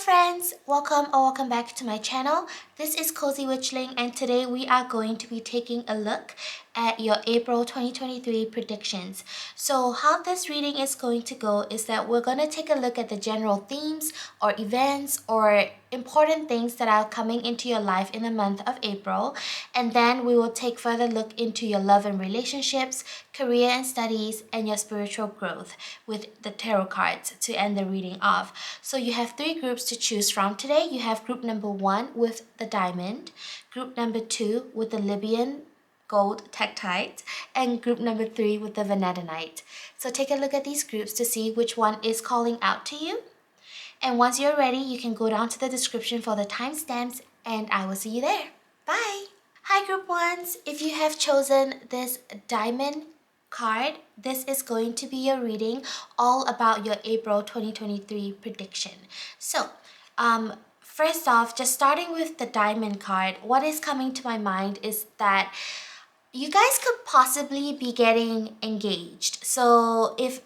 friends, welcome back to my channel. This is Cozy Witchling and today we are going to be taking a look at your April 2023 predictions. So how this reading is going to go is that we're going to take a look at the general themes or events or important things that are coming into your life in the month of April, and then we will take further look into your love and relationships, career and studies, and your spiritual growth with the tarot cards to end the reading off. So you have three groups to choose from today. You have group number 1 with the diamond, group number 2 with the Libyan gold tektite, and group number 3 with the vanadinite. So take a look at these groups to see which one is calling out to you. And once you're ready, you can go down to the description for the timestamps and I will see you there. Bye! Hi group 1s, if you have chosen this diamond card, this is going to be your reading all about your April 2023 prediction. So, first off, just starting with the diamond card, what is coming to my mind is that you guys could possibly be getting engaged. So if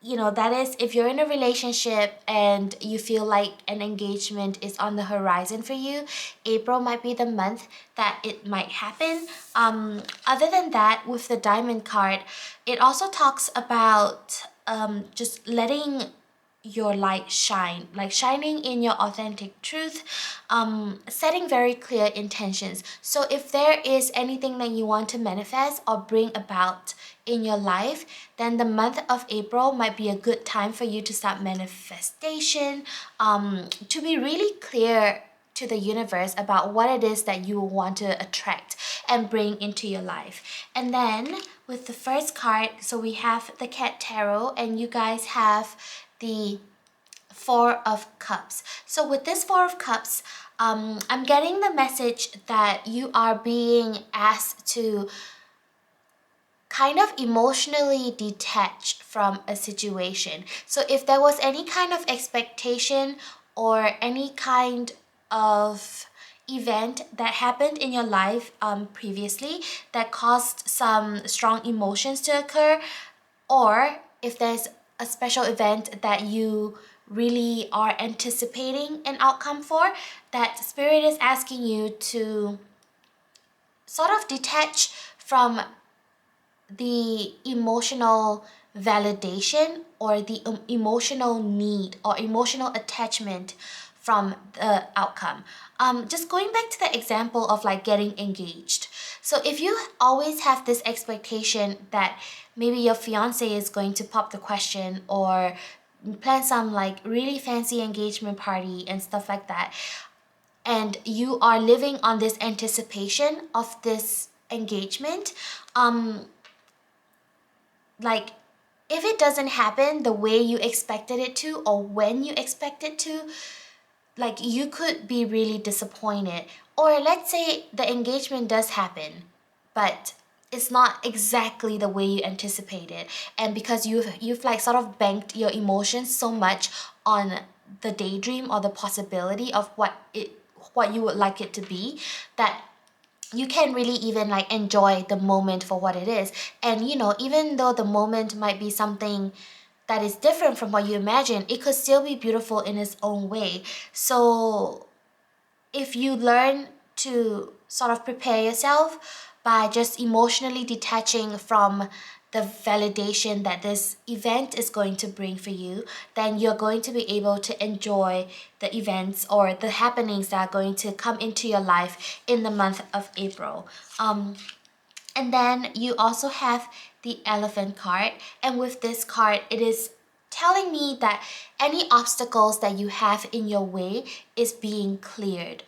that is if you're in a relationship and you feel like an engagement is on the horizon for you, April might be the month that it might happen. Other than that, with the diamond card, it also talks about just letting your light shine, like shining in your authentic truth, setting very clear intentions. So if there is anything that you want to manifest or bring about in your life, then the month of April might be a good time for you to start manifestation, to be really clear to the universe about what it is that you want to attract and bring into your life. And then with the first card, so we have the Cat Tarot and you guys have the Four of Cups. So with this Four of Cups, I'm getting the message that you are being asked to kind of emotionally detach from a situation. So if there was any kind of expectation or any kind of event that happened in your life previously that caused some strong emotions to occur, or if there's a special event that you really are anticipating an outcome for, that spirit is asking you to sort of detach from the emotional validation or the emotional need or emotional attachment from the outcome. Just going back to the example of like getting engaged. So if you always have this expectation that maybe your fiance is going to pop the question or plan some like really fancy engagement party and stuff like that, and you are living on this anticipation of this engagement, like if it doesn't happen the way you expected it to or when you expect it to, like you could be really disappointed. Or let's say the engagement does happen but it's not exactly the way you anticipated, and because you've like sort of banked your emotions so much on the daydream or the possibility of what you would like it to be, that you can really even like enjoy the moment for what it is. And even though the moment might be something that is different from what you imagine, it could still be beautiful in its own way. So if you learn to sort of prepare yourself by just emotionally detaching from the validation that this event is going to bring for you, then you're going to be able to enjoy the events or the happenings that are going to come into your life in the month of April. And then you also have the Elephant card, and with this card it is telling me that any obstacles that you have in your way is being cleared.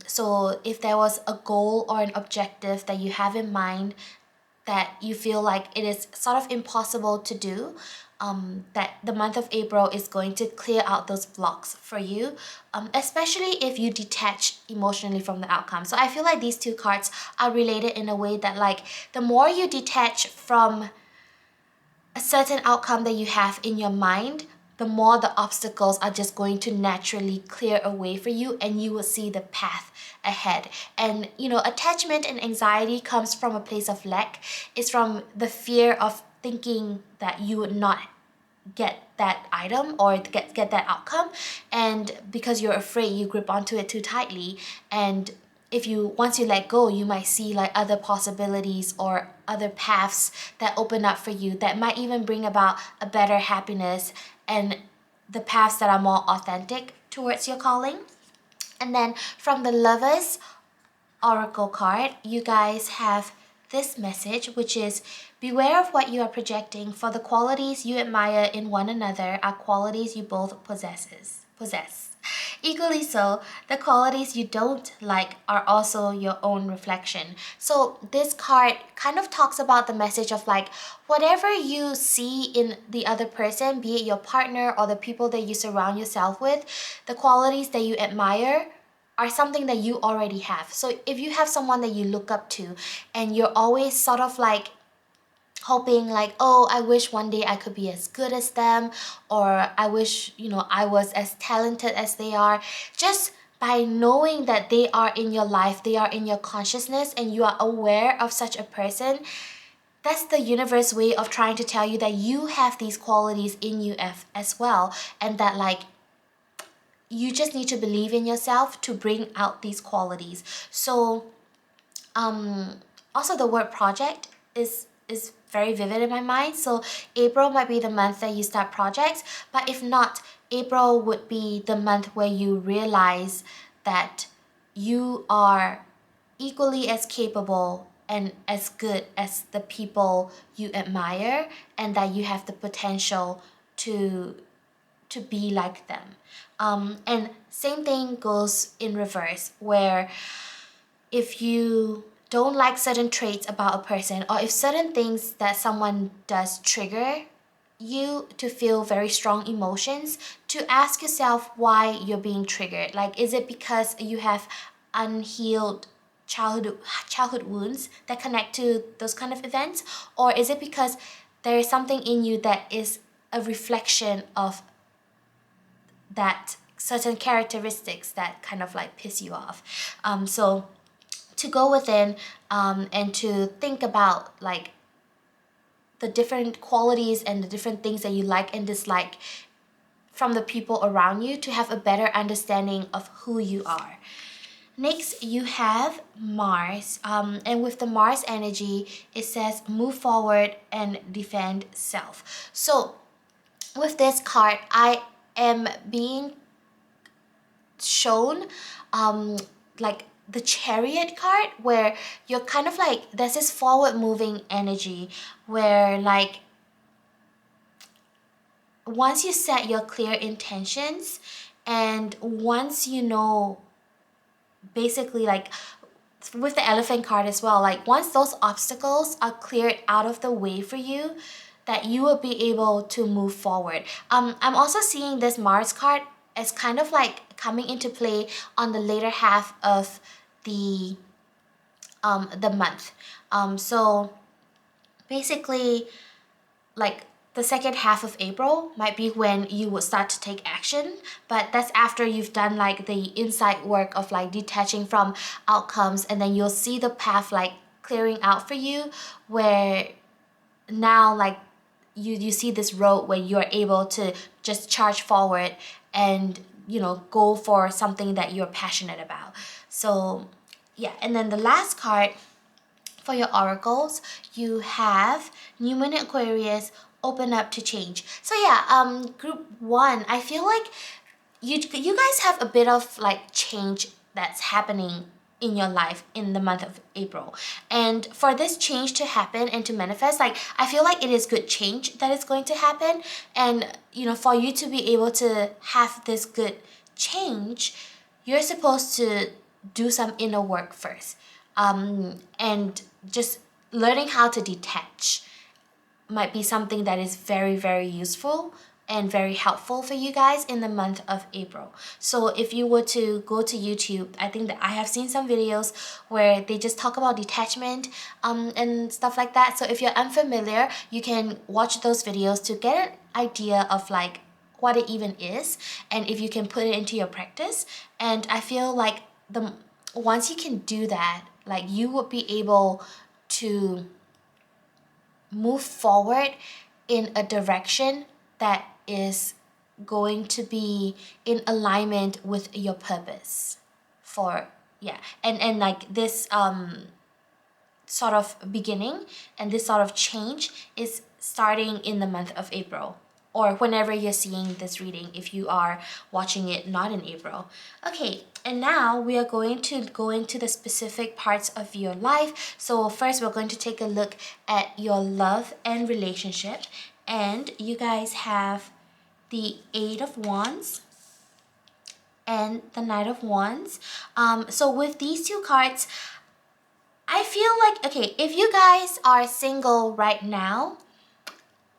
So if there was a goal or an objective that you have in mind that you feel like it is sort of impossible to do, that the month of April is going to clear out those blocks for you, especially if you detach emotionally from the outcome. So I feel like these two cards are related in a way that like the more you detach from a certain outcome that you have in your mind, the more the obstacles are just going to naturally clear away for you and you will see the path ahead. And attachment and anxiety comes from a place of lack. It's from the fear of thinking that you would not get that item or get that outcome, and because you're afraid, you grip onto it too tightly. And if you once you let go, you might see like other possibilities or other paths that open up for you that might even bring about a better happiness and the paths that are more authentic towards your calling. And then from the Lovers Oracle card, you guys have this message, which is beware of what you are projecting, for the qualities you admire in one another are qualities you both possess. Equally so, the qualities you don't like are also your own reflection. So this card kind of talks about the message of like whatever you see in the other person, be it your partner or the people that you surround yourself with, the qualities that you admire are something that you already have. So if you have someone that you look up to and you're always sort of like hoping like, oh, I wish one day I could be as good as them, or I wish, I was as talented as they are, just by knowing that they are in your life, they are in your consciousness, and you are aware of such a person, that's the universe way of trying to tell you that you have these qualities in you as well, and that like you just need to believe in yourself to bring out these qualities. So also the word project is very vivid in my mind. So April might be the month that you start projects, but if not, April would be the month where you realize that you are equally as capable and as good as the people you admire, and that you have the potential to be like them. And same thing goes in reverse, where if you don't like certain traits about a person, or if certain things that someone does trigger you to feel very strong emotions, to ask yourself why you're being triggered. Like, is it because you have unhealed childhood wounds that connect to those kind of events, or is it because there is something in you that is a reflection of that certain characteristics that kind of like piss you off? So to go within and to think about like the different qualities and the different things that you like and dislike from the people around you, to have a better understanding of who you are. Next, you have Mars, and with the Mars energy, it says move forward and defend self. So with this card, I am being shown like the Chariot card, where you're kind of like, there's this forward moving energy where like once you set your clear intentions, and once you know, basically like with the Elephant card as well, like once those obstacles are cleared out of the way for you, that you will be able to move forward. I'm also seeing this Mars card as kind of like coming into play on the later half of the month. So basically, like the second half of April might be when you would start to take action, but that's after you've done like the inside work of like detaching from outcomes, and then you'll see the path like clearing out for you, where now like you see this road where you're able to just charge forward and go for something that you're passionate about. So yeah, and then the last card for your oracles, you have New Moon Aquarius, open up to change. So yeah, group 1, I feel like you guys have a bit of like change that's happening in your life in the month of April. And for this change to happen and to manifest, like I feel like it is good change that is going to happen. And for you to be able to have this good change, you're supposed to do some inner work first. And just learning how to detach might be something that is very, very useful and very helpful for you guys in the month of April. So if you were to go to YouTube, I think that I have seen some videos where they just talk about detachment and stuff like that. So if you're unfamiliar, you can watch those videos to get an idea of like what it even is, and if you can put it into your practice. And I feel like once you can do that, like you would be able to move forward in a direction that is going to be in alignment with your purpose for, yeah, and like this sort of beginning and this sort of change is starting in the month of April, or whenever you're seeing this reading if you are watching it not in April. Okay, and now we are going to go into the specific parts of your life. So first we're going to take a look at your love and relationship, and you guys have the Eight of Wands and the Knight of Wands. So with these two cards, I feel like, okay, if you guys are single right now,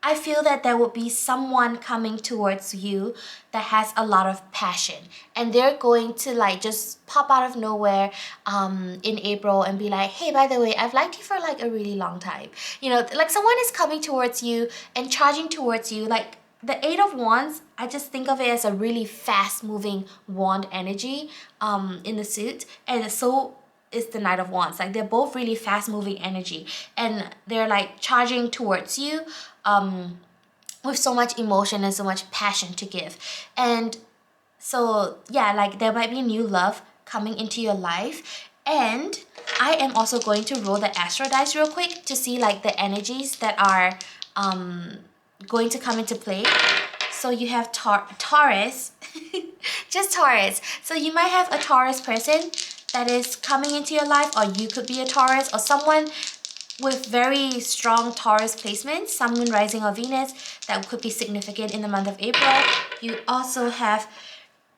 I feel that there will be someone coming towards you that has a lot of passion, and they're going to like just pop out of nowhere in April and be like, hey, by the way, I've liked you for like a really long time. You know, like someone is coming towards you and charging towards you. Like the Eight of Wands, I just think of it as a really fast moving wand energy in the suit, and so is the Knight of Wands. Like they're both really fast moving energy, and they're like charging towards you with so much emotion and so much passion to give. And so yeah, like there might be new love coming into your life. And I am also going to roll the Astro dice real quick to see like the energies that are going to come into play. So you have Taurus, just Taurus. So you might have a Taurus person that is coming into your life, or you could be a Taurus, or someone with very strong Taurus placements, Sun, Moon, Rising, or Venus, that could be significant in the month of April. You also have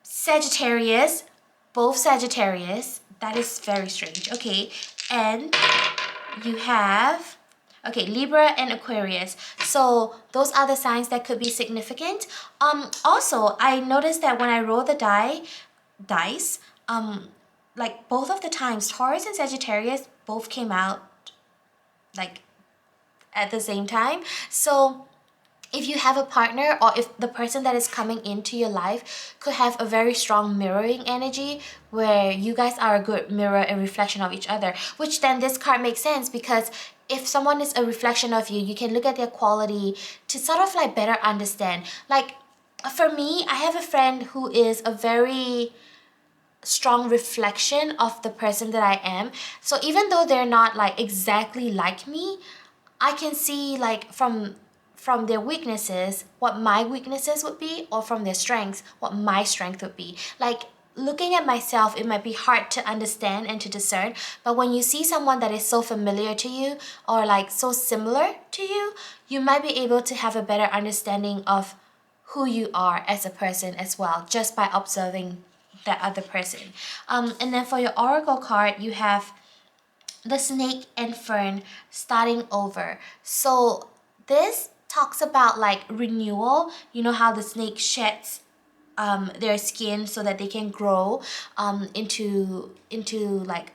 Sagittarius, both Sagittarius. That is very strange. Okay, and you have, okay, Libra and Aquarius. So those are the signs that could be significant. Also, I noticed that when I roll the dice, like both of the times, Taurus and Sagittarius both came out like at the same time. So if you have a partner, or if the person that is coming into your life could have a very strong mirroring energy where you guys are a good mirror and reflection of each other, which then this card makes sense, because if someone is a reflection of you, you can look at their quality to sort of like better understand. Like for me, I have a friend who is a very strong reflection of the person that I am. So even though they're not like exactly like me, I can see like from their weaknesses what my weaknesses would be, or from their strengths what my strength would be. Like looking at myself, it might be hard to understand and to discern, but when you see someone that is so familiar to you, or like so similar to you, you might be able to have a better understanding of who you are as a person as well, just by observing that other person. And then for your oracle card, you have the Snake and Fern, starting over. So this talks about like renewal. You know how the snake sheds their skin so that they can grow into like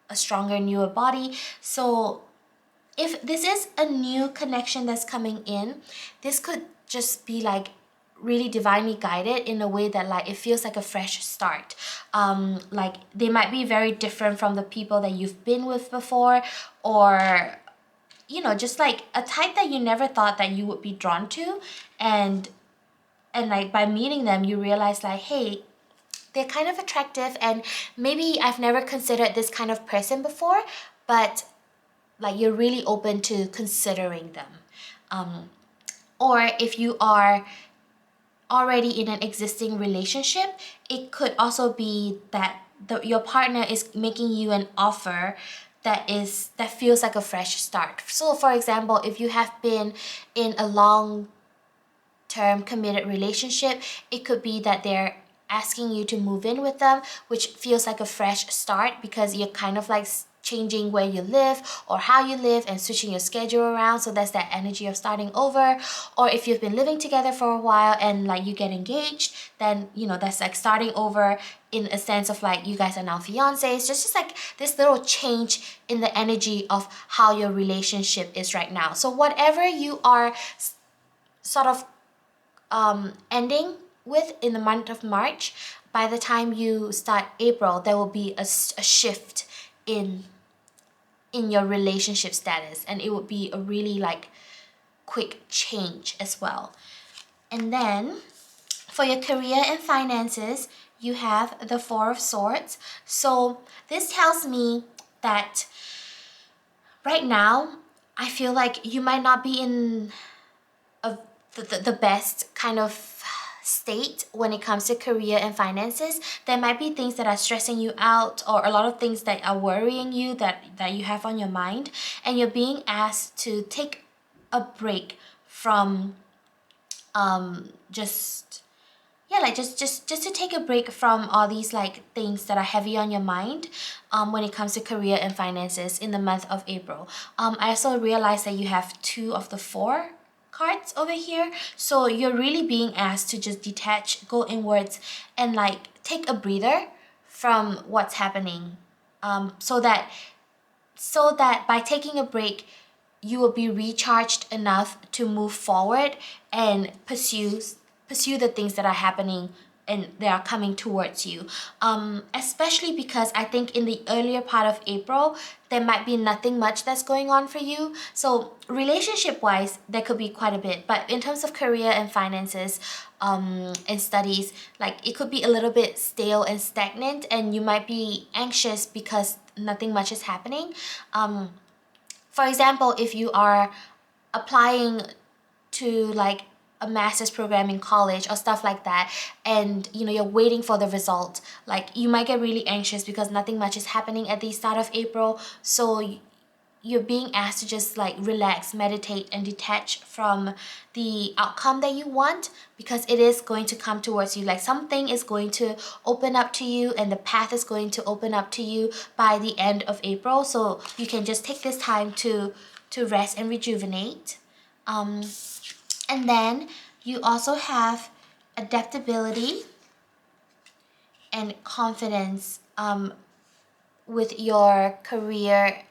a stronger, newer body. So if this is a new connection that's coming in, this could just be like really divinely guided in a way that like it feels like a fresh start. Like they might be very different from the people that you've been with before, or you know, just like a type that you never thought that you would be drawn to, and like by meeting them you realize like, hey, they're kind of attractive, and maybe I've never considered this kind of person before, but like you're really open to considering them. Or if you are already in an existing relationship, it could also be that your partner is making you an offer that feels like a fresh start. So for example, if you have been in a long term committed relationship, it could be that they're asking you to move in with them, which feels like a fresh start, because you're kind of like changing where you live or how you live and switching your schedule around. So that's that energy of starting over. Or if you've been living together for a while and like you get engaged, then you know that's like starting over in a sense of like you guys are now fiancés. Just like this little change in the energy of how your relationship is right now. So whatever you are sort of ending with in the month of March, by the time you start April, there will be a shift in your relationship status, and it would be a really like quick change as well. And then for your career and finances, you have the Four of Swords. So this tells me that right now, I feel like you might not be in the best kind of state when it comes to career and finances. There might be things that are stressing you out, or a lot of things that are worrying you that you have on your mind, and you're being asked to take a break from just yeah, like just to take a break from all these like things that are heavy on your mind when it comes to career and finances in the month of April. I also realized that you have two of the four cards over here, so you're really being asked to just detach, go inwards, and like take a breather from what's happening, so that by taking a break, you will be recharged enough to move forward and pursue the things that are happening and they are coming towards you. Especially because I think in the earlier part of April, there might be nothing much that's going on for you. So relationship wise, there could be quite a bit. But in terms of career and finances, and studies, like it could be a little bit stale and stagnant, and you might be anxious because nothing much is happening. For example, if you are applying to like a master's program in college or stuff like that, and you're waiting for the result, like you might get really anxious because nothing much is happening at the start of April. So you're being asked to just like relax, meditate, and detach from the outcome that you want, because it is going to come towards you. Like something is going to open up to you, and the path is going to open up to you by the end of April. So you can just take this time to rest and rejuvenate. And then you also have adaptability and confidence with your career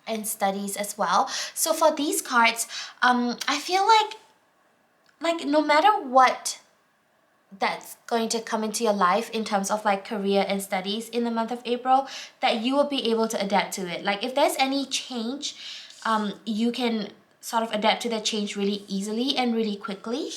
and studies as well. So for these cards, I feel like no matter what that's going to come into your life in terms of like career and studies in the month of April, that you will be able to adapt to it. Like if there's any change, you can sort of adapt to that change really easily and really quickly.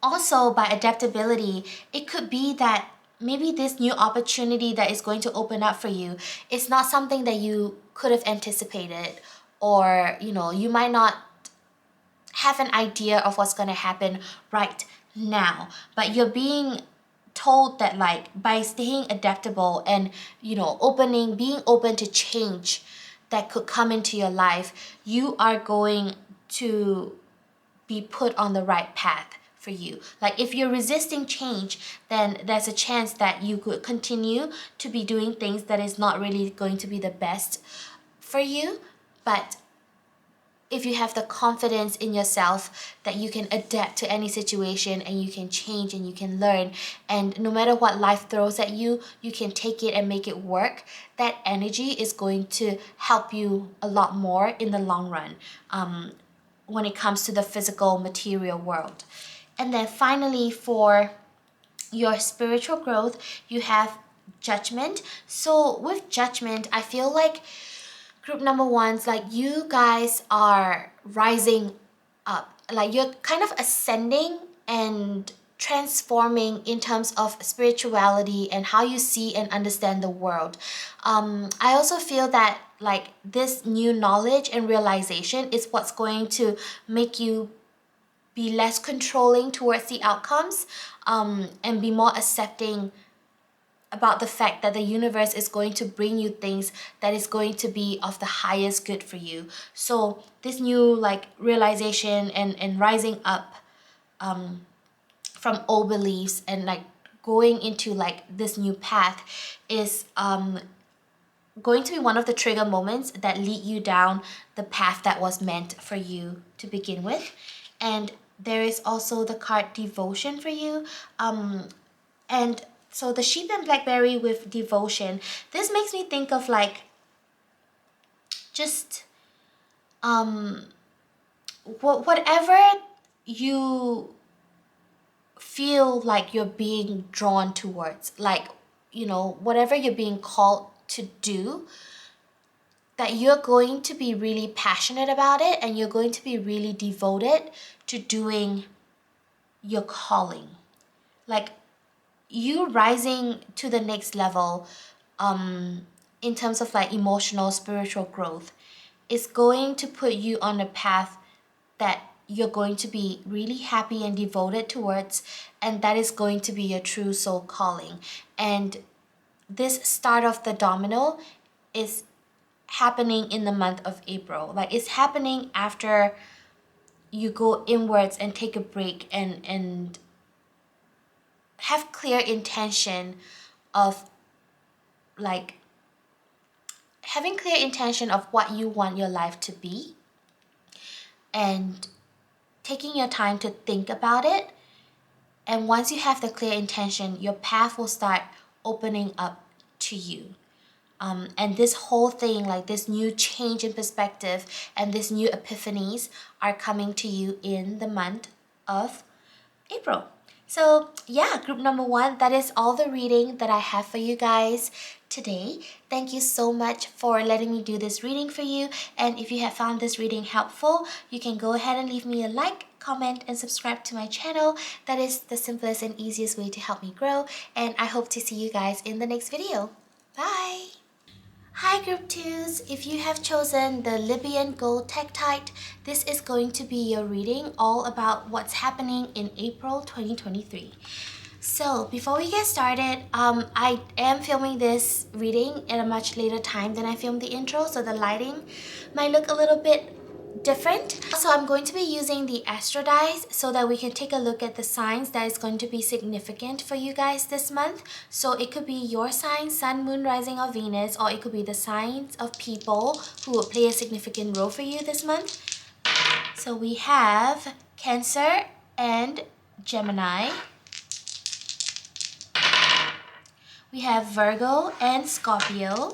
Also, by adaptability, it could be that maybe this new opportunity that is going to open up for you is not something that you could have anticipated, or you might not have an idea of what's going to happen right now, but you're being told that like by staying adaptable and being open to change that could come into your life, you are going to be put on the right path for you. Like if you're resisting change, then there's a chance that you could continue to be doing things that is not really going to be the best for you. But if you have the confidence in yourself that you can adapt to any situation, and you can change and you can learn, and no matter what life throws at you, you can take it and make it work, that energy is going to help you a lot more in the long run, when it comes to the physical material world. And then finally, for your spiritual growth, you have judgment. So with judgment, I feel like group number ones, like you guys are rising up, like you're kind of ascending and transforming in terms of spirituality and how you see and understand the world. I also feel that like this new knowledge and realization is what's going to make you be less controlling towards the outcomes, and be more accepting about the fact that the universe is going to bring you things that is going to be of the highest good for you. So this new like realization and rising up from old beliefs and like going into like this new path is going to be one of the trigger moments that lead you down the path that was meant for you to begin with. And there is also the card devotion for you, and so the sheep and blackberry with devotion, this makes me think of like just whatever you feel like you're being drawn towards, like whatever you're being called to do, that you're going to be really passionate about it, and you're going to be really devoted to doing your calling. Like you rising to the next level in terms of like emotional, spiritual growth is going to put you on a path that you're going to be really happy and devoted towards, and that is going to be your true soul calling. And this start of the domino is happening in the month of April. Like it's happening after you go inwards and take a break and have clear intention of like having clear intention of what you want your life to be, and taking your time to think about it. And once you have the clear intention, your path will start opening up to you. And this whole thing, like this new change in perspective and this new epiphanies are coming to you in the month of April. So yeah, group number 1, that is all the reading that I have for you guys today. Thank you so much for letting me do this reading for you. And if you have found this reading helpful, you can go ahead and leave me a like, comment, and subscribe to my channel. That is the simplest and easiest way to help me grow. And I hope to see you guys in the next video. Bye! Hi Group 2s, if you have chosen the Libyan Gold Tektite, this is going to be your reading all about what's happening in April 2023. So before we get started, I am filming this reading at a much later time than I filmed the intro, so the lighting might look a little bit different. So I'm going to be using the Astro dice so that we can take a look at the signs that is going to be significant for you guys this month. So it could be your sign, Sun, Moon, Rising, or Venus, or it could be the signs of people who will play a significant role for you this month. So we have Cancer and Gemini. We have Virgo and Scorpio.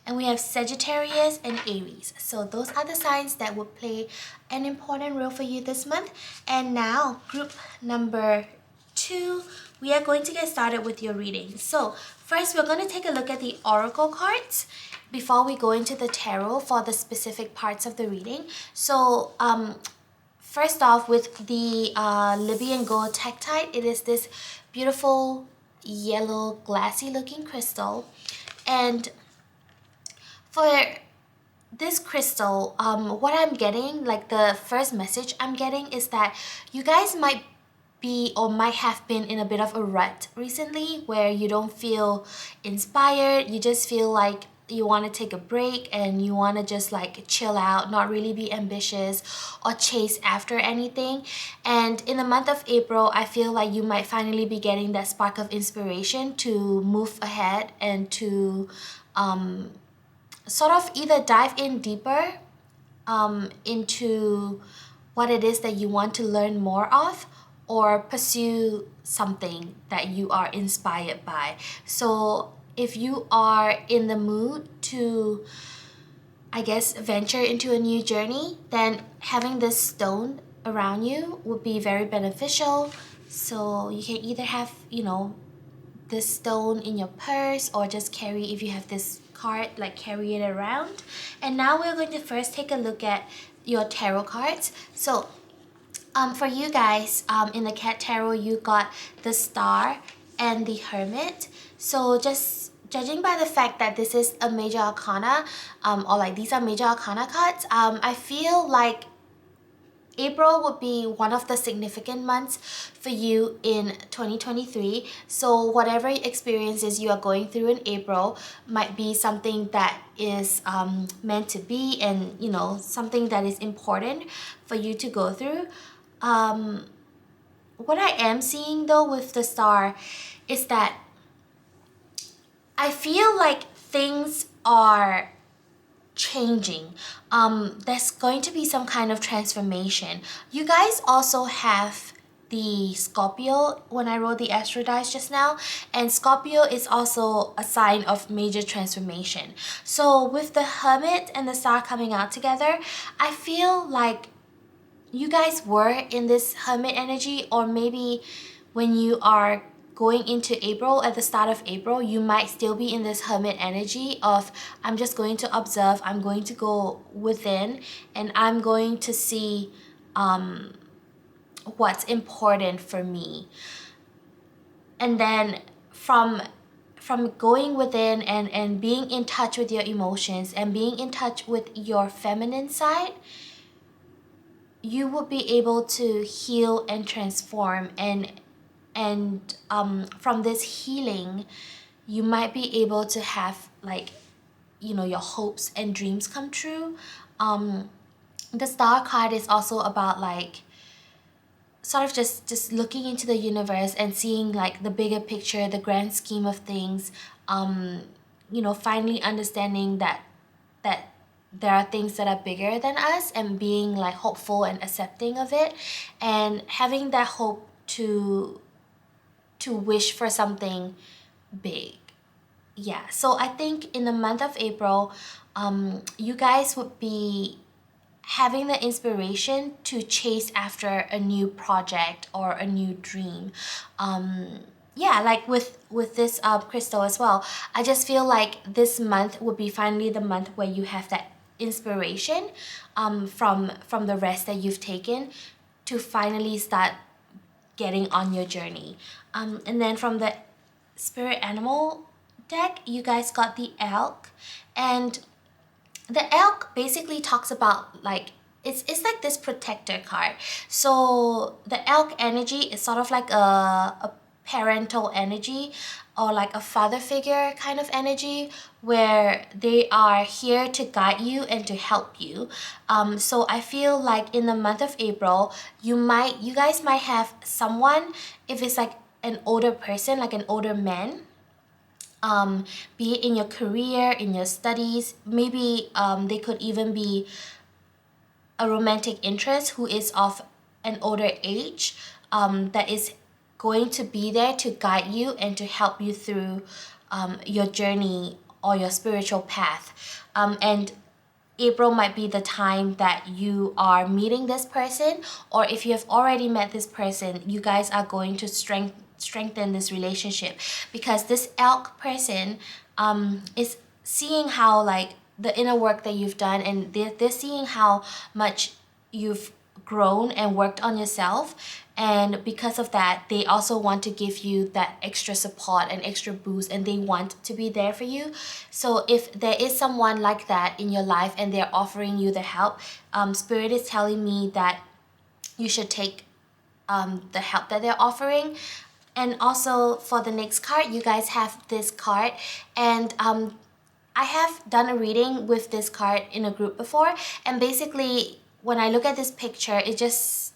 And we have Sagittarius and Aries. So those are the signs that will play an important role for you this month. And now, group number 2, we are going to get started with your reading. So first, we're going to take a look at the oracle cards before we go into the tarot for the specific parts of the reading. So first off, with the Libyan Gold Tektite, it is this beautiful yellow glassy looking crystal. And for this crystal, what I'm getting, like the first message I'm getting, is that you guys might be or might have been in a bit of a rut recently where you don't feel inspired. You just feel like you want to take a break and you want to just like chill out, not really be ambitious or chase after anything. And in the month of April, I feel like you might finally be getting that spark of inspiration to move ahead and to sort of either dive in deeper into what it is that you want to learn more of, or pursue something that you are inspired by. So if you are in the mood to, I guess, venture into a new journey, then having this stone around you would be very beneficial. So you can either have, you know, this stone in your purse, or just carry, if you have this card, like carry it around. And now we're going to first take a look at your tarot cards. So for you guys, in the Cat Tarot, you got the Star and the Hermit. So just judging by the fact that this is a major arcana, or like these are major arcana cards, I feel like April would be one of the significant months for you in 2023. So whatever experiences you are going through in April might be something that is meant to be, and you know, something that is important for you to go through. What I am seeing though with the Star is that I feel like things are changing. There's going to be some kind of transformation. You guys also have the Scorpio when I rolled the Astro dice just now, and Scorpio is also a sign of major transformation. So with the Hermit and the Star coming out together, I feel like you guys were in this Hermit energy, or maybe when you are going into April, at the start of April, you might still be in this Hermit energy of, I'm just going to observe, I'm going to go within, and I'm going to see what's important for me. And then from going within and being in touch with your emotions and being in touch with your feminine side, you will be able to heal and transform. And from this healing, you might be able to have, like, you know, your hopes and dreams come true. The star card is also about, like, sort of just looking into the universe and seeing, like, the bigger picture, the grand scheme of things. You know, finally understanding that there are things that are bigger than us, and being, like, hopeful and accepting of it, and having that hope to wish for something big. Yeah, so I think in the month of April, you guys would be having the inspiration to chase after a new project or a new dream. Yeah, like with this crystal as well, I just feel like this month would be finally the month where you have that inspiration from the rest that you've taken to finally start getting on your journey. And then from the spirit animal deck, you guys got the elk. And the elk basically talks about, like, it's like this protector card. So the elk energy is sort of like a parental energy, or like a father figure kind of energy, where they are here to guide you and to help you. So I feel like in the month of April, you guys might have someone, if it's like an older person, like an older man, be it in your career, in your studies, maybe they could even be a romantic interest who is of an older age, that is going to be there to guide you and to help you through your journey or your spiritual path. And April might be the time that you are meeting this person, or if you have already met this person, you guys are going to strengthen this relationship, because this elk person is seeing how, like, the inner work that you've done, and they're seeing how much you've grown and worked on yourself. And because of that, they also want to give you that extra support and extra boost, and they want to be there for you. So if there is someone like that in your life and they're offering you the help, Spirit is telling me that you should take the help that they're offering. And also for the next card, you guys have this card, and I have done a reading with this card in a group before, and basically when I look at this picture, it just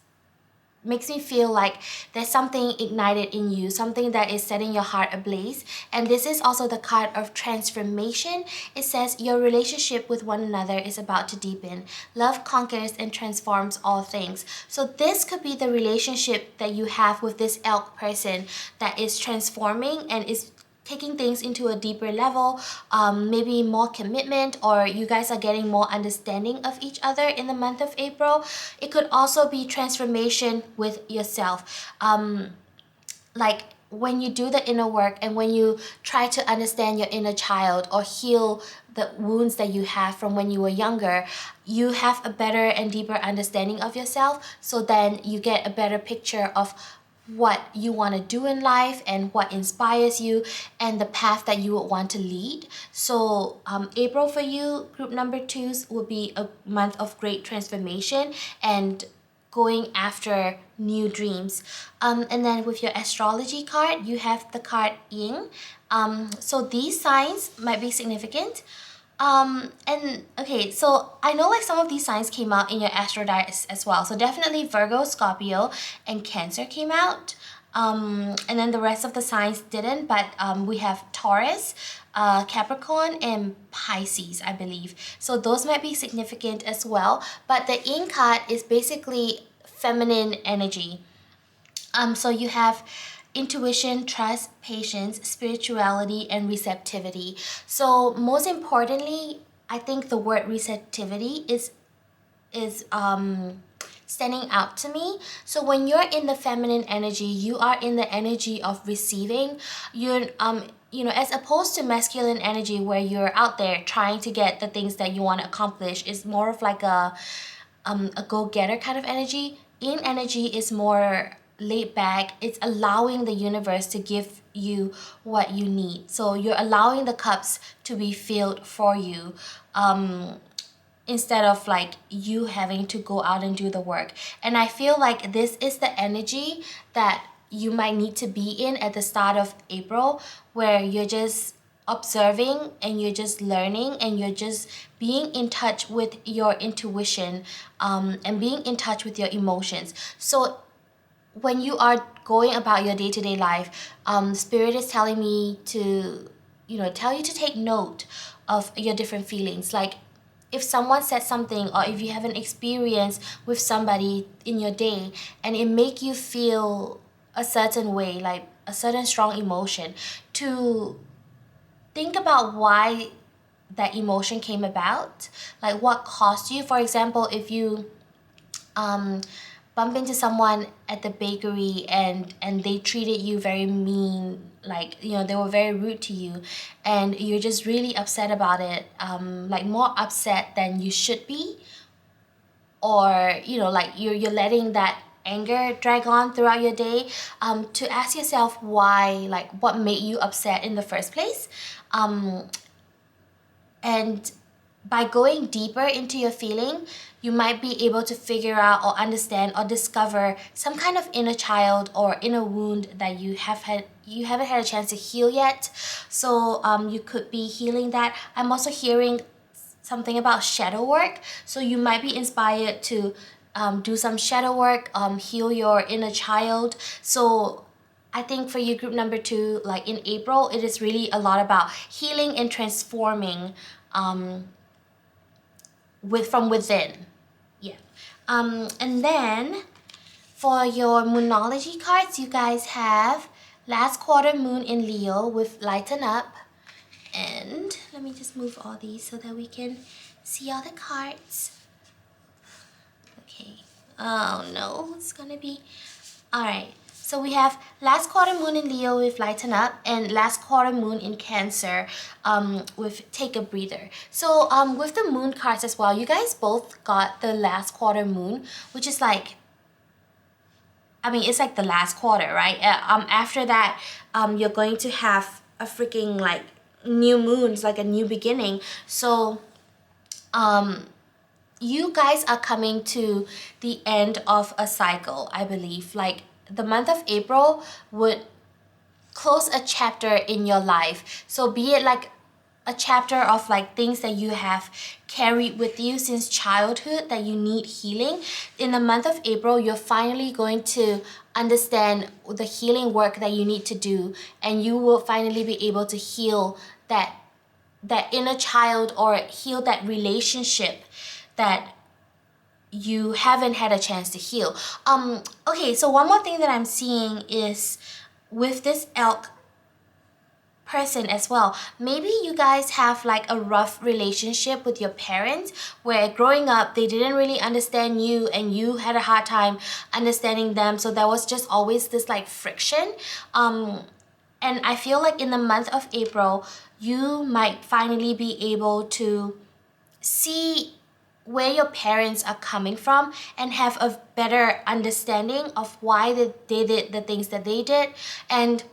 makes me feel like there's something ignited in you, something that is setting your heart ablaze. And this is also the card of transformation. It says your relationship with one another is about to deepen. Love conquers and transforms all things. So this could be the relationship that you have with this elk person that is transforming and is taking things into a deeper level, maybe more commitment, or you guys are getting more understanding of each other in the month of April. It could also be transformation with yourself. Like when you do the inner work and when you try to understand your inner child or heal the wounds that you have from when you were younger, you have a better and deeper understanding of yourself. So then you get a better picture of what you want to do in life and what inspires you and the path that you would want to lead. So April for you, group number 2s, will be a month of great transformation and going after new dreams. And then with your astrology card, you have the card Ying. So these signs might be significant. And okay, so I know like some of these signs came out in your astro diet as well. So definitely Virgo, Scorpio, and Cancer came out. And then the rest of the signs didn't, but we have Taurus, Capricorn, and Pisces, I believe. So those might be significant as well. But the Yin card is basically feminine energy. So you have intuition, trust, patience, spirituality, and receptivity. So most importantly, I think the word receptivity is standing out to me. So when you're in the feminine energy, you are in the energy of receiving. You're as opposed to masculine energy where you're out there trying to get the things that you want to accomplish, is more of like a go-getter kind of energy. yin energy is more laid back. It's allowing the universe to give you what you need. So you're allowing the cups to be filled for you, instead of like you having to go out and do the work. And I feel like this is the energy that you might need to be in at the start of April, where you're just observing and you're just learning and you're just being in touch with your intuition, and being in touch with your emotions. So when you are going about your day-to-day life, spirit is telling me to, tell you to take note of your different feelings. Like if someone said something, or if you have an experience with somebody in your day and it make you feel a certain way, like a certain strong emotion, to think about why that emotion came about, like what caused you. For example, if you bump into someone at the bakery and they treated you very mean, like they were very rude to you, and you're just really upset about it, like more upset than you should be, or like you're letting that anger drag on throughout your day, to ask yourself why, like what made you upset in the first place. And by going deeper into your feeling, you might be able to figure out or understand or discover some kind of inner child or inner wound that you haven't had a chance to heal yet. So you could be healing that. I'm also hearing something about shadow work. So you might be inspired to do some shadow work, heal your inner child. So I think for you, group number 2, like in April, it is really a lot about healing and transforming, from within. Yeah. And then for your Moonology cards, you guys have last quarter moon in Leo with lighten up. And let me just move all these so that we can see all the cards. Okay. Oh no, it's gonna be... Alright, so we have last quarter moon in Leo with lighten up, and last quarter moon in Cancer, with take a breather. So with the moon cards as well, you guys both got the last quarter moon, which is like, I mean, it's like the last quarter, right? After that, you're going to have a freaking like new moon. It's like a new beginning. So you guys are coming to the end of a cycle, I believe. Like the month of April would close a chapter in your life. So be it like a chapter of like things that you have carried with you since childhood that you need healing. In the month of April, you're finally going to understand the healing work that you need to do, and you will finally be able to heal that inner child, or heal that relationship that you haven't had a chance to heal. Okay, so one more thing that I'm seeing is with this elk person as well. Maybe you guys have like a rough relationship with your parents, where growing up they didn't really understand you and you had a hard time understanding them. So there was just always this like friction. And I feel like in the month of April, you might finally be able to see where your parents are coming from and have a better understanding of why they did the things that they did. And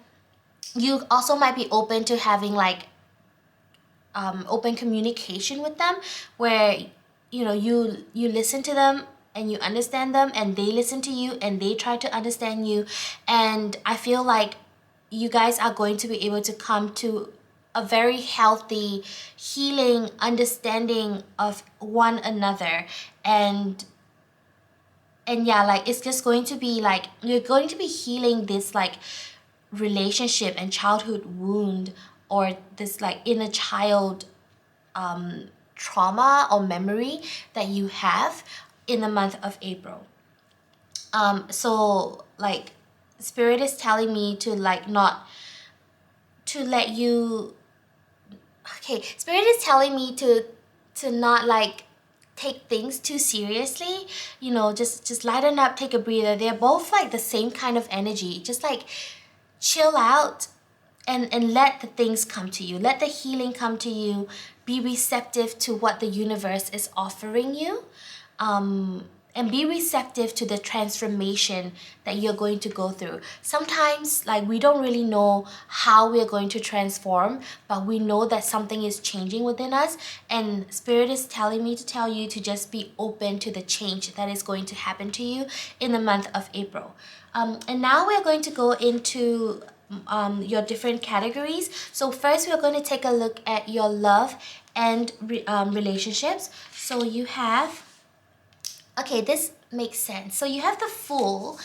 you also might be open to having like open communication with them, where you listen to them and you understand them, and they listen to you and they try to understand you. And I feel like you guys are going to be able to come to a very healthy, healing understanding of one another. And yeah, like it's just going to be like you're going to be healing this like relationship and childhood wound, or this like inner child trauma or memory that you have in the month of April. So like spirit is telling me to like not to let you... Okay, spirit is telling me to not like take things too seriously. Just lighten up, take a breather. They're both like the same kind of energy. Just like chill out and let the things come to you. Let the healing come to you. Be receptive to what the universe is offering you. and be receptive to the transformation that you're going to go through. Sometimes, like, we don't really know how we're going to transform, but we know that something is changing within us, and Spirit is telling me to tell you to just be open to the change that is going to happen to you in the month of April. And now we're going to go into your different categories. So first we're going to take a look at your love and relationships. So you have, okay, this makes sense. So you have the Fool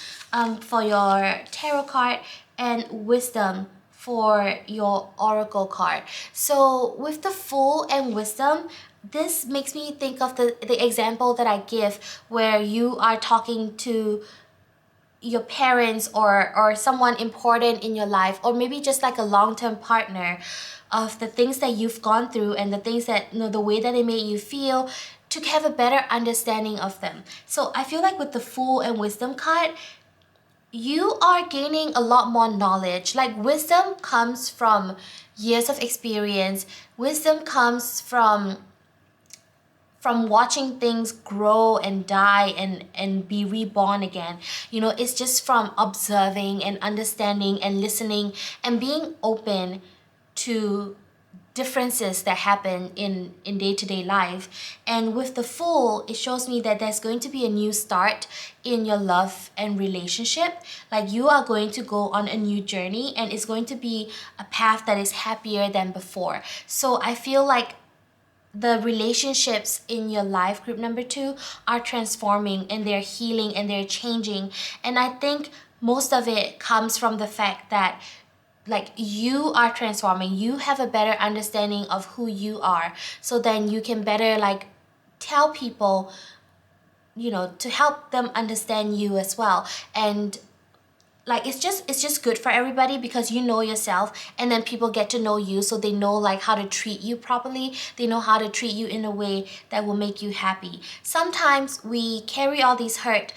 for your tarot card and Wisdom for your oracle card. So with the Fool and Wisdom, this makes me think of the example that I give where you are talking to your parents or someone important in your life, or maybe just like a long-term partner, of the things that you've gone through and the things that, you know, the way that it made you feel, to have a better understanding of them. So I feel like with the Fool and Wisdom card, you are gaining a lot more knowledge. Like, wisdom comes from years of experience. Wisdom comes from watching things grow and die and be reborn again. You know, it's just from observing and understanding and listening and being open to differences that happen in day-to-day life. And with the Fool, it shows me that there's going to be a new start in your love and relationship. Like, you are going to go on a new journey, and it's going to be a path that is happier than before. So I feel like the relationships in your life, group number 2, are transforming, and they're healing, and they're changing. And I think most of it comes from the fact that, like, you are transforming. You have a better understanding of who you are, so then you can better, like, tell people, you know, to help them understand you as well. And like, it's just good for everybody, because you know yourself, and then people get to know you, so they know, like, how to treat you properly. They know how to treat you in a way that will make you happy. Sometimes we carry all these hurt,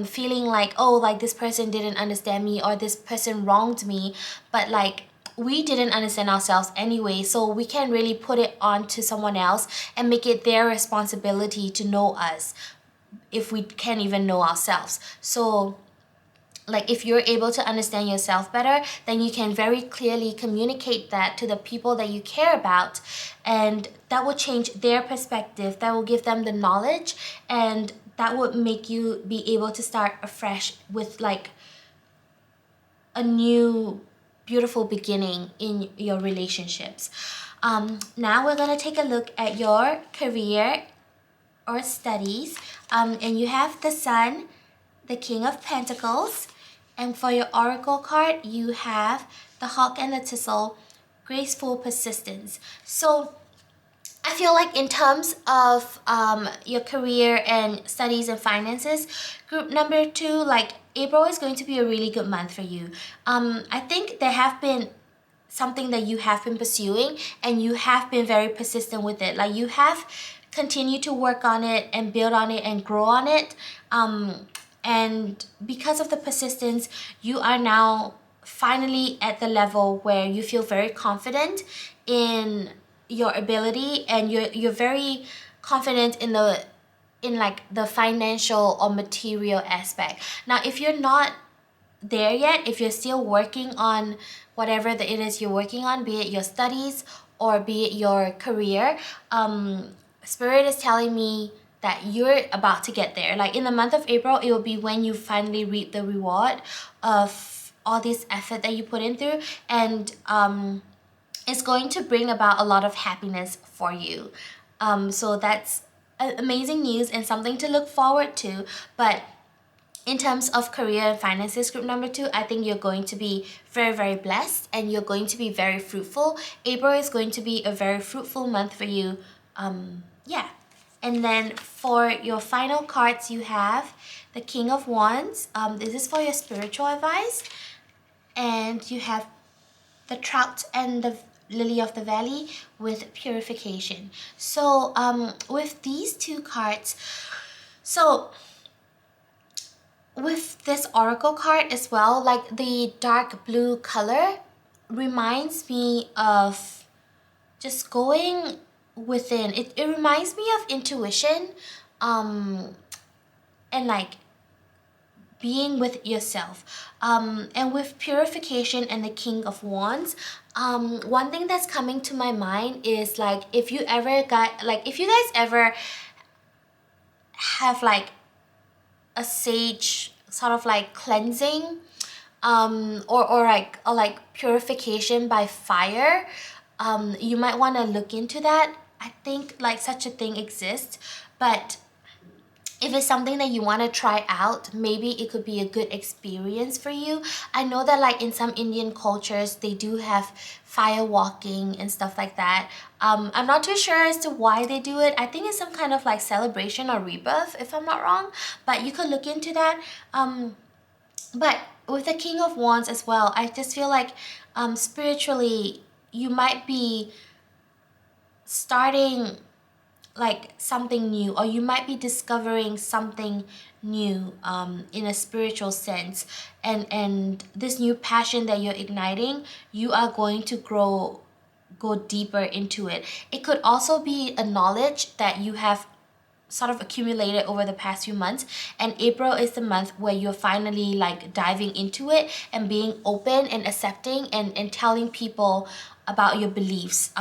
feeling like, oh, like, this person didn't understand me, or this person wronged me, but like, we didn't understand ourselves anyway, so we can't really put it on to someone else and make it their responsibility to know us if we can't even know ourselves. So, like, if you're able to understand yourself better, then you can very clearly communicate that to the people that you care about, and that will change their perspective. That will give them the knowledge, and that would make you be able to start afresh with, like, a new beautiful beginning in your relationships. Now we're going to take a look at your career or studies, and you have the Sun, the King of Pentacles, and for your oracle card, you have the Hawk and the Thistle, graceful persistence. So I feel like in terms of your career and studies and finances, group number 2, like, April is going to be a really good month for you. I think there have been something that you have been pursuing, and you have been very persistent with it. Like, you have continued to work on it and build on it and grow on it. And because of the persistence, you are now finally at the level where you feel very confident in your ability, and you're very confident in like the financial or material aspect. Now, if you're not there yet, if you're still working on whatever it is you're working on, be it your studies or be it your career, Spirit is telling me that you're about to get there. Like, in the month of April, it will be when you finally reap the reward of all this effort that you put in through, and it's going to bring about a lot of happiness for you. So that's amazing news and something to look forward to. But in terms of career and finances, group number 2, I think you're going to be very, very blessed, and you're going to be very fruitful. April is going to be a very fruitful month for you. Yeah. And then for your final cards, you have the King of Wands. This is for your spiritual advice. And you have the Trout and the Lily of the Valley with purification. So with these 2 cards, so with this oracle card as well, like, the dark blue color reminds me of just going within. It reminds me of intuition, and like being with yourself. And with purification and the King of Wands, one thing that's coming to my mind is like if you guys ever have like a sage sort of like cleansing, or like purification by fire, you might want to look into that. I think like such a thing exists, but if it's something that you want to try out, maybe it could be a good experience for you. I know that like in some Indian cultures, they do have fire walking and stuff like that. I'm not too sure as to why they do it. I think it's some kind of like celebration or rebirth, if I'm not wrong. But you could look into that. But with the King of Wands as well, I just feel like spiritually, you might be starting like something new, or you might be discovering something new in a spiritual sense, and this new passion that you're igniting, you are going to go deeper into it. It could also be a knowledge that you have sort of accumulated over the past few months, and April is the month where you're finally like diving into it and being open and accepting and telling people about your beliefs.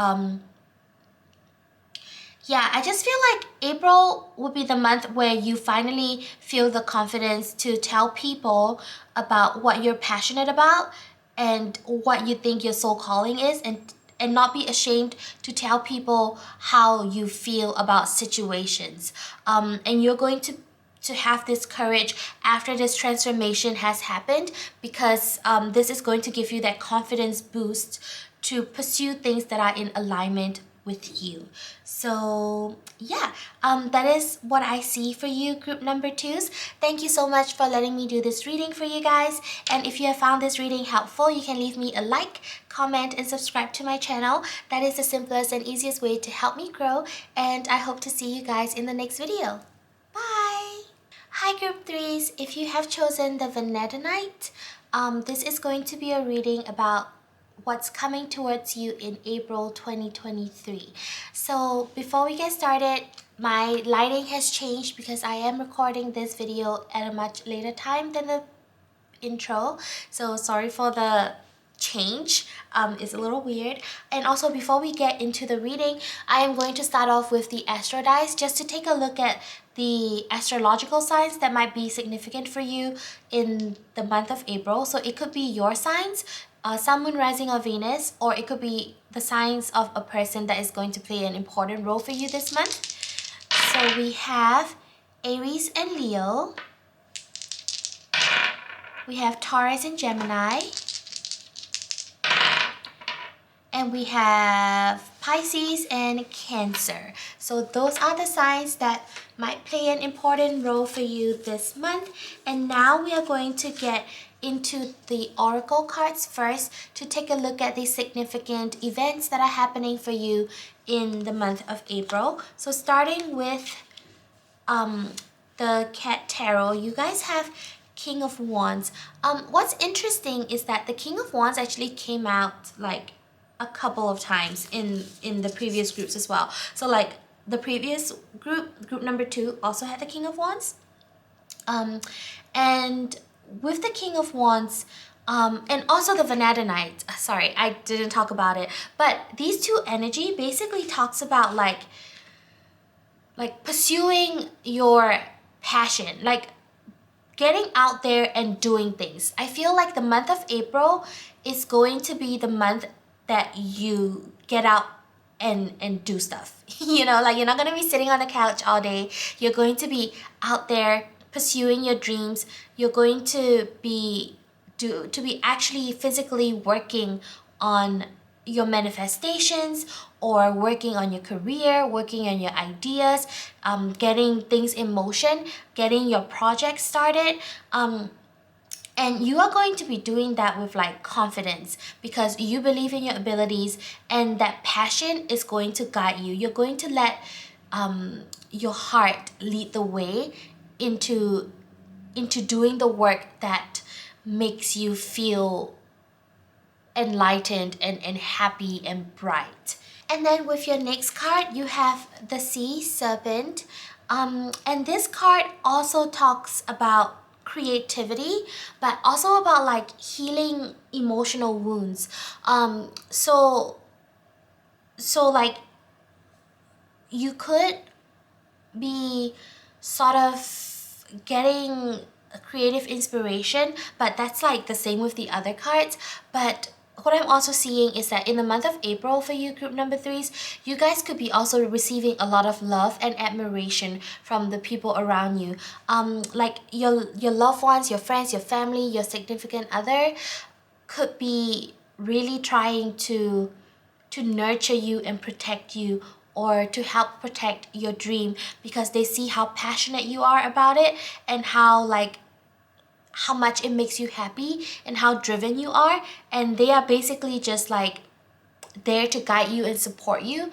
Yeah, I just feel like April would be the month where you finally feel the confidence to tell people about what you're passionate about and what you think your soul calling is, and not be ashamed to tell people how you feel about situations. And you're going to have this courage after this transformation has happened, because this is going to give you that confidence boost to pursue things that are in alignment with you. So yeah, that is what I see for you, group number 2s. Thank you so much for letting me do this reading for you guys, and if you have found this reading helpful, you can leave me a like, comment, and subscribe to my channel. That is the simplest and easiest way to help me grow, and I hope to see you guys in the next video. Bye! Hi group 3s, if you have chosen the Vanadinite, this is going to be a reading about what's coming towards you in April 2023. So before we get started, my lighting has changed because I am recording this video at a much later time than the intro. So sorry for the change. It's a little weird. And also before we get into the reading, I am going to start off with the astro dice just to take a look at the astrological signs that might be significant for you in the month of April. So it could be your signs, Sun, Moon, Rising, or Venus, or it could be the signs of a person that is going to play an important role for you this month. So we have Aries and Leo. We have Taurus and Gemini. And we have Pisces and Cancer. So those are the signs that might play an important role for you this month. And now we are going to get into the oracle cards first to take a look at the significant events that are happening for you in the month of April. So starting with the Cat Tarot, you guys have King of Wands. What's interesting is that the King of Wands actually came out like a couple of times in the previous groups as well. So like the previous group number 2 also had the King of Wands. And with the King of Wands, and also the Vanadinite, sorry, I didn't talk about it, but these two energy basically talks about like pursuing your passion, like getting out there and doing things. I feel like the month of April is going to be the month that you get out and do stuff. You know, like you're not going to be sitting on the couch all day. You're going to be out there pursuing your dreams. You're going to be actually physically working on your manifestations, or working on your career, working on your ideas, getting things in motion, getting your project started. And you are going to be doing that with like confidence, because you believe in your abilities, and that passion is going to guide you. You're going to let your heart lead the way into doing the work that makes you feel enlightened and happy and bright. And then with your next card, you have the Sea Serpent. And this card also talks about creativity, but also about like healing emotional wounds. So like you could be sort of getting a creative inspiration, but that's like the same with the other cards. But what I'm also seeing is that in the month of April for you group number threes, you guys could be also receiving a lot of love and admiration from the people around you. Like your loved ones, your friends, your family, your significant other could be really trying to nurture you and protect you, or to help protect your dream, because they see how passionate you are about it, and how much it makes you happy and how driven you are, and they are basically just like there to guide you and support you.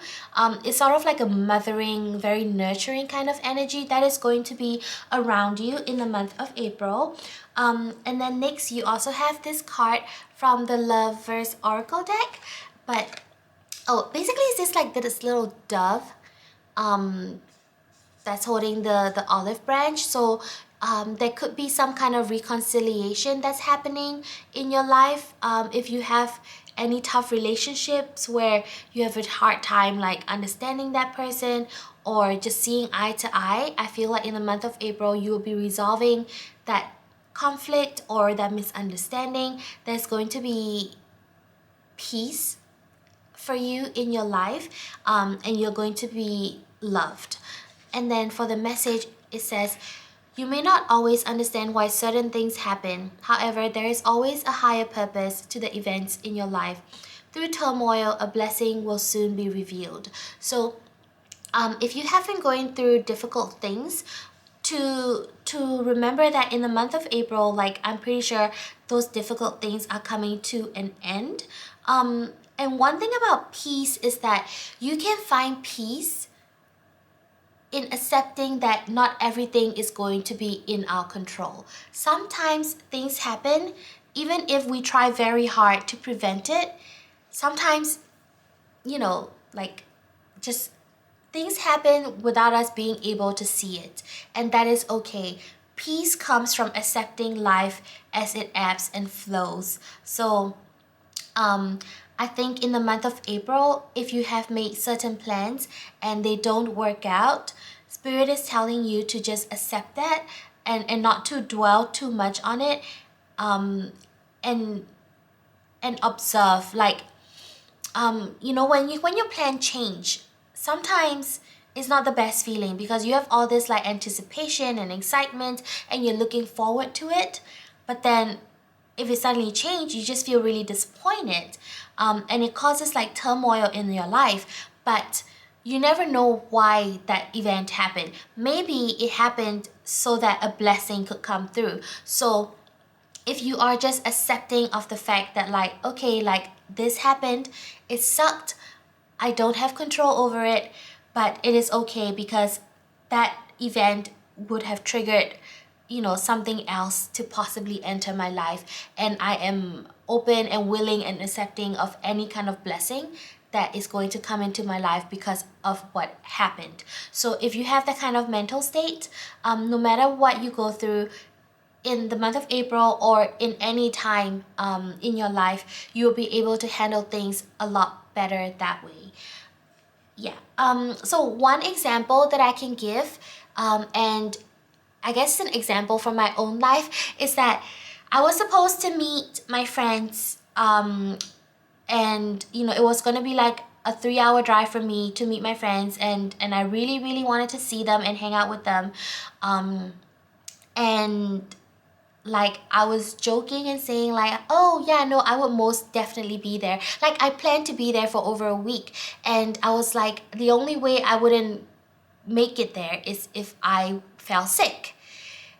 It's sort of like a mothering, very nurturing kind of energy that is going to be around you in the month of April. And then next, you also have this card from the Lovers Oracle deck. But oh, basically it's just like this little dove that's holding the olive branch. So there could be some kind of reconciliation that's happening in your life. If you have any tough relationships where you have a hard time like understanding that person or just seeing eye to eye, I feel like in the month of April you will be resolving that conflict or that misunderstanding. There's going to be peace for you in your life, and you're going to be loved. And then for the message, it says, you may not always understand why certain things happen. However, there is always a higher purpose to the events in your life. Through turmoil, a blessing will soon be revealed. So if you have been going through difficult things, to remember that in the month of April, like I'm pretty sure those difficult things are coming to an end. And one thing about peace is that you can find peace in accepting that not everything is going to be in our control. Sometimes things happen, even if we try very hard to prevent it. Sometimes, like just things happen without us being able to see it, and that is okay. Peace comes from accepting life as it ebbs and flows. So, I think in the month of April, if you have made certain plans and they don't work out, Spirit is telling you to just accept that, and not to dwell too much on it, and observe. Like, when your plan change, sometimes it's not the best feeling because you have all this like anticipation and excitement and you're looking forward to it, but then if it suddenly change, you just feel really disappointed, and it causes like turmoil in your life. But you never know why that event happened. Maybe it happened so that a blessing could come through. So if you are just accepting of the fact that like, okay, like this happened, it sucked, I don't have control over it, but it is okay because that event would have triggered, something else to possibly enter my life, and I am open and willing and accepting of any kind of blessing that is going to come into my life because of what happened. So if you have that kind of mental state, no matter what you go through in the month of April or in any time in your life, you'll be able to handle things a lot better that way. Yeah. So one example that I can give, and I guess an example from my own life, is that I was supposed to meet my friends, and it was gonna be like a 3-hour drive for me to meet my friends, and I really really wanted to see them and hang out with them, and like I was joking and saying like, oh yeah, no, I would most definitely be there. Like I planned to be there for over a week, and I was like, the only way I wouldn't make it there is if I fell sick.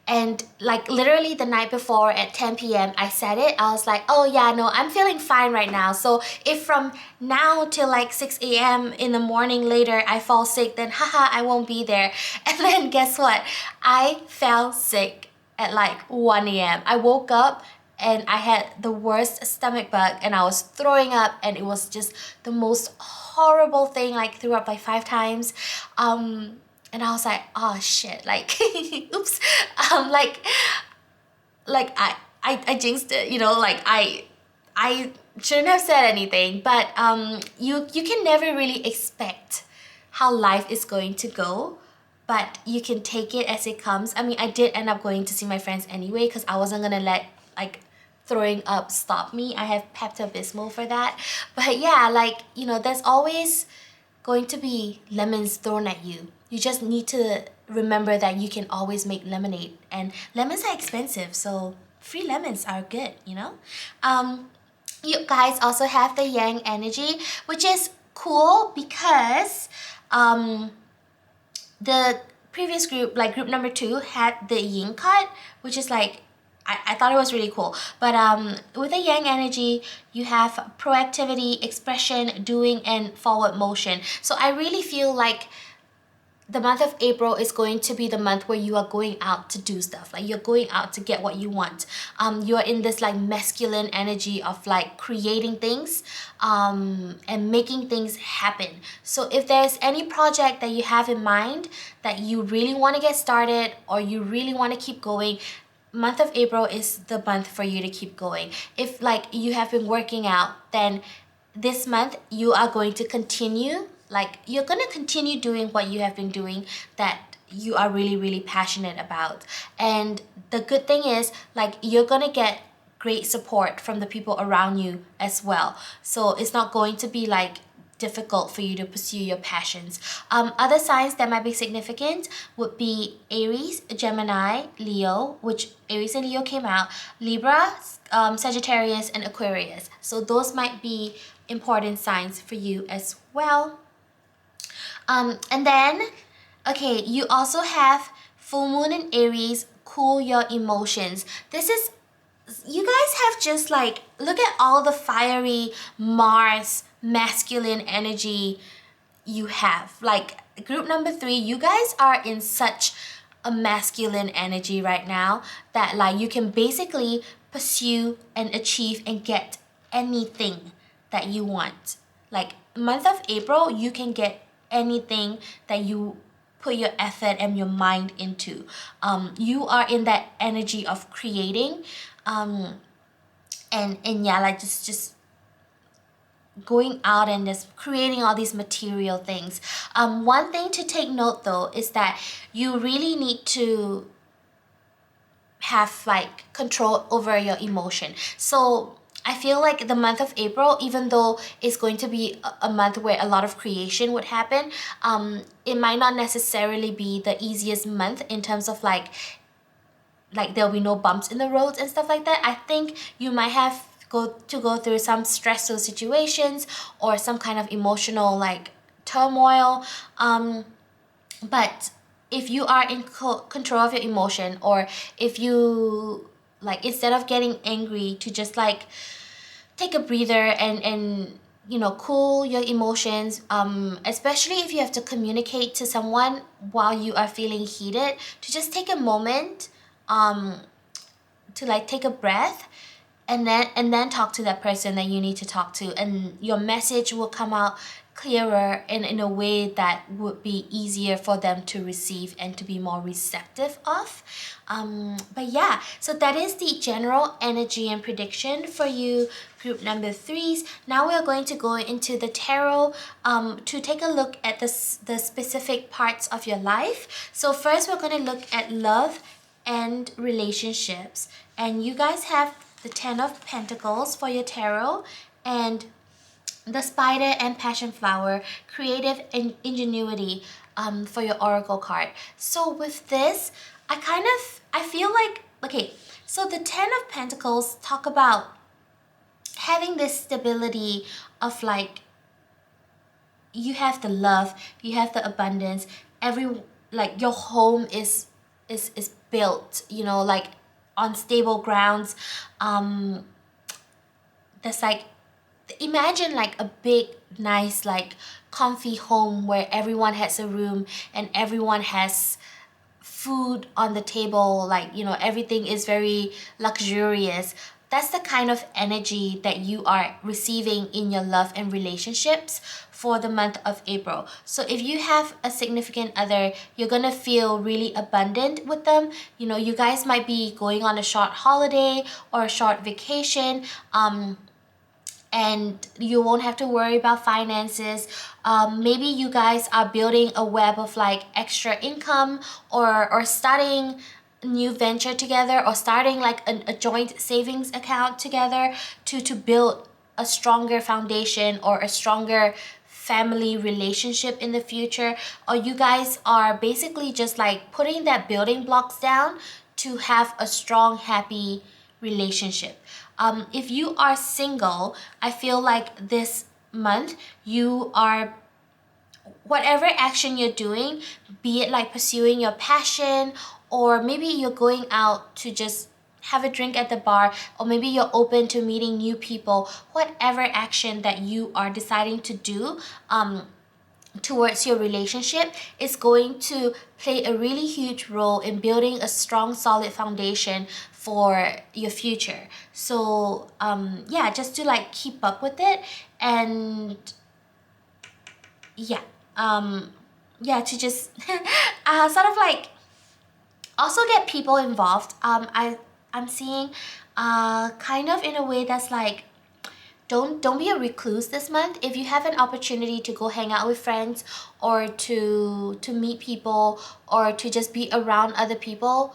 And like literally the night before at 10 p.m. I said it. I was like, oh yeah, no, I'm feeling fine right now. So if from now till like 6 a.m. in the morning later I fall sick, then haha, I won't be there. And then guess what? I fell sick at like 1 a.m. I woke up and I had the worst stomach bug and I was throwing up, and it was just the most horrible thing, like threw up like 5 times. And I was like, oh shit, like, oops, like I jinxed it, you know, like I shouldn't have said anything, but you can never really expect how life is going to go, but you can take it as it comes. I mean, I did end up going to see my friends anyway because I wasn't gonna let like throwing up stop me. I have Pepto-Bismol for that. But yeah, like, you know, there's always going to be lemons thrown at you. You just need to remember that you can always make lemonade, and lemons are expensive, so free lemons are good, you know? You guys also have the yang energy, which is cool because the previous group, like group number 2, had the yin card, which is like, I thought it was really cool. But with the yang energy, you have proactivity, expression, doing, and forward motion. So I really feel like the month of April is going to be the month where you are going out to do stuff. Like you're going out to get what you want. You're in this like masculine energy of like creating things and making things happen. So if there's any project that you have in mind that you really want to get started or you really want to keep going, month of April is the month for you to keep going. If like you have been working out, then this month you are going to continue, like you're going to continue doing what you have been doing that you are really, really passionate about. And the good thing is, like, you're going to get great support from the people around you as well. So it's not going to be like difficult for you to pursue your passions. Other signs that might be significant would be Aries, Gemini, Leo, which Aries and Leo came out, Libra, Sagittarius, and Aquarius. So those might be important signs for you as well. And then, okay, you also have full moon in Aries, cool your emotions. This is, you guys have just like, look at all the fiery Mars masculine energy you have. Like group number 3, you guys are in such a masculine energy right now that like you can basically pursue and achieve and get anything that you want. Like month of April, you can get anything that you put your effort and your mind into. You are in that energy of creating, and yeah, like just going out and just creating all these material things. One thing to take note though is that you really need to have like control over your emotion. So I feel like the month of April, even though it's going to be a month where a lot of creation would happen, it might not necessarily be the easiest month in terms of like there'll be no bumps in the roads and stuff like that. I think you might have go through some stressful situations or some kind of emotional like turmoil. But if you are in control of your emotion, or if you like, instead of getting angry, to just like take a breather and you know, cool your emotions, especially if you have to communicate to someone while you are feeling heated, to just take a moment to like take a breath and then talk to that person that you need to talk to, and your message will come out clearer and in a way that would be easier for them to receive and to be more receptive of. But yeah, so that is the general energy and prediction for you group number 3s. Now we are going to go into the tarot to take a look at the specific parts of your life. So first we're going to look at love and relationships, and you guys have the 10 of Pentacles for your tarot, and the Spider and Passion Flower, creative and ingenuity, for your Oracle card. So with this, I feel like, okay, so the 10 of Pentacles talk about having this stability of like, you have the love, you have the abundance, like your home is built, you know, like on stable grounds. There's like, imagine like a big, nice, like comfy home where everyone has a room and everyone has food on the table, like, you know, everything is very luxurious. that's the kind of energy that you are receiving in your love and relationships for the month of April. So if you have a significant other, you're gonna feel really abundant with them. You know, you guys might be going on a short holiday or a short vacation, and you won't have to worry about finances. Maybe you guys are building a web of like extra income, or starting a new venture together, or starting like a joint savings account together to build a stronger foundation or a stronger family relationship in the future. Or you guys are basically just like putting that building blocks down to have a strong, happy relationship. If you are single, I feel like this month you are, whatever action you're doing, be it like pursuing your passion, or maybe you're going out to just have a drink at the bar, or maybe you're open to meeting new people, whatever action that you are deciding to do towards your relationship is going to play a really huge role in building a strong, solid foundation for your future. So yeah, just to like keep up with it, and yeah, to just sort of like also get people involved. I'm seeing kind of in a way that's like, don't be a recluse this month. If you have an opportunity to go hang out with friends, or to meet people, or to just be around other people,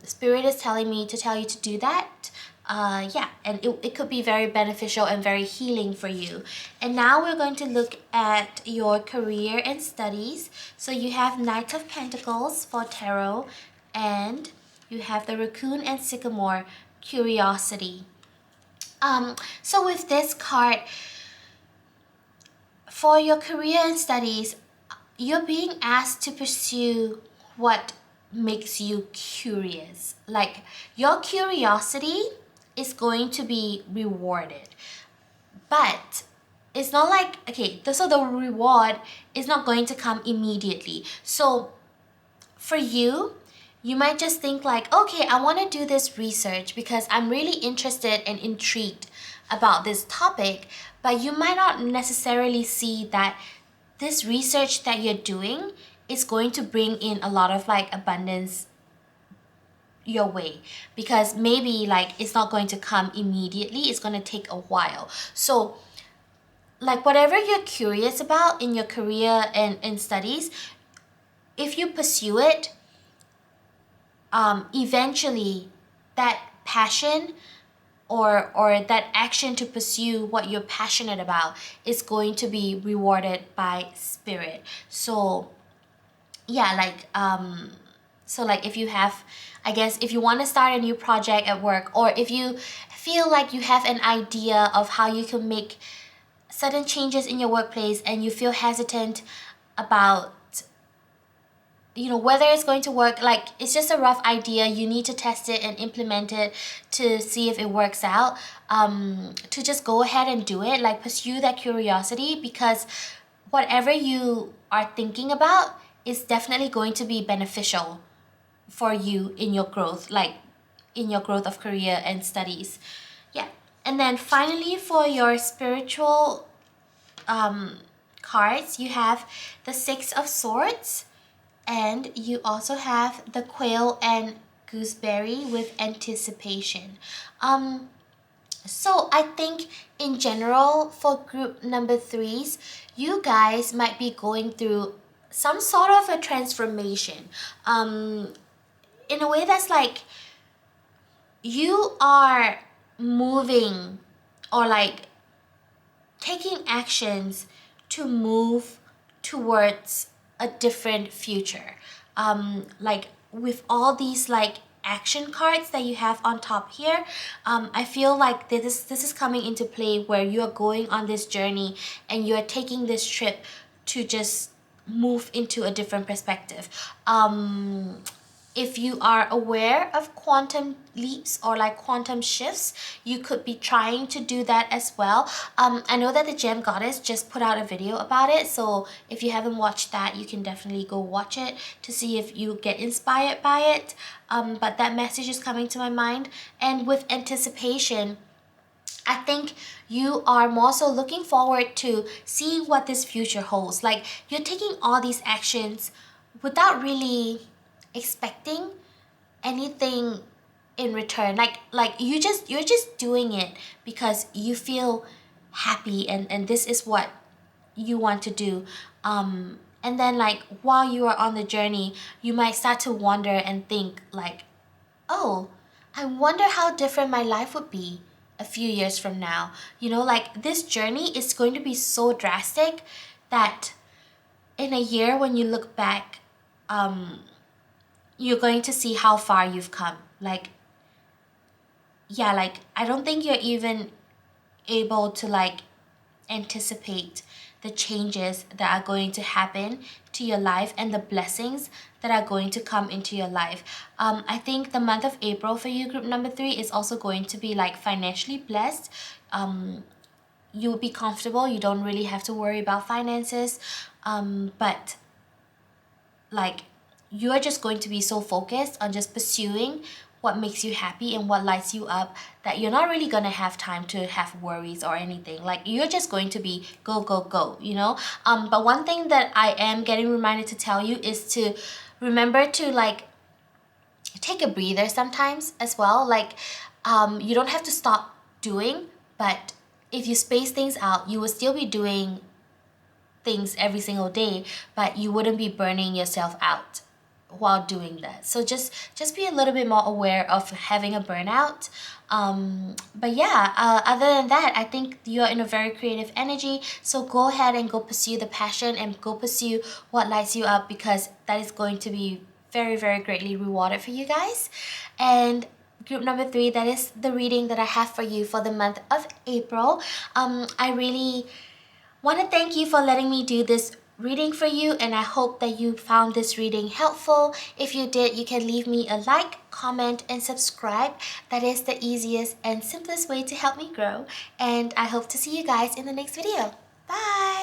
Spirit is telling me to tell you to do that. Yeah, and it could be very beneficial and very healing for you. And now we're going to look at your career and studies. So you have Knight of Pentacles for tarot, and you have the Raccoon and Sycamore, Curiosity. So with this card, for your career and studies, you're being asked to pursue what makes you curious. Like, your curiosity is going to be rewarded. But it's not like, okay, so the reward is not going to come immediately. So for you, you might just think like, okay, I want to do this research because I'm really interested and intrigued about this topic, but you might not necessarily see that this research that you're doing is going to bring in a lot of like abundance your way, because maybe like it's not going to come immediately, it's going to take a while. So like whatever you're curious about in your career and studies, if you pursue it, eventually that passion or that action to pursue what you're passionate about is going to be rewarded by Spirit. So yeah, like so like if you have, I guess if you want to start a new project at work, or if you feel like you have an idea of how you can make certain changes in your workplace and you feel hesitant about, you know, whether it's going to work, like it's just a rough idea, you need to test it and implement it to see if it works out, to just go ahead and do it. Like, pursue that curiosity, because whatever you are thinking about is definitely going to be beneficial for you in your growth, like in your growth of career and studies. Yeah. And then finally, for your spiritual cards, you have the Six of Swords, and you also have the Quail and Gooseberry with Anticipation. So I think in general, for group number 3s, you guys might be going through some sort of a transformation, in a way that's like you are moving, or like taking actions to move towards a different future. Like with all these like action cards that you have on top here, I feel like this is coming into play where you are going on this journey and you are taking this trip to just move into a different perspective. if you are aware of quantum leaps or like quantum shifts, you could be trying to do that as well. I know that the Gem Goddess just put out a video about it, so if you haven't watched that, you can definitely go watch it to see if you get inspired by it. But that message is coming to my mind, and with anticipation, I think you are more so looking forward to seeing what this future holds. Like, you're taking all these actions without really expecting anything in return. Like you're just doing it because you feel happy, and this is what you want to do. And then, like, while you are on the journey, you might start to wonder and think like, oh, I wonder how different my life would be a few years from now. You know, like, this journey is going to be so drastic that in a year when you look back, you're going to see how far you've come. Like, yeah, like, I don't think you're even able to like anticipate the changes that are going to happen to your life and the blessings that are going to come into your life. I think the month of April for you, group number 3, is also going to be like financially blessed. You will be comfortable. You don't really have to worry about finances. But like, you are just going to be so focused on just pursuing what makes you happy and what lights you up that you're not really gonna have time to have worries or anything. Like, you're just going to be go, go, go, you know? But one thing that I am getting reminded to tell you is to remember to like take a breather sometimes as well. Like, you don't have to stop doing, but if you space things out, you will still be doing things every single day, but you wouldn't be burning yourself out while doing that. So just be a little bit more aware of having a burnout. But yeah, other than that, I think you're in a very creative energy, so go ahead and go pursue the passion and go pursue what lights you up, because that is going to be very, very greatly rewarded for you guys. And group number 3, that is the reading that I have for you for the month of April. I really want to thank you for letting me do this reading for you, and I hope that you found this reading helpful. If you did, you can leave me a like, comment, and subscribe. That is the easiest and simplest way to help me grow, and I hope to see you guys in the next video. Bye!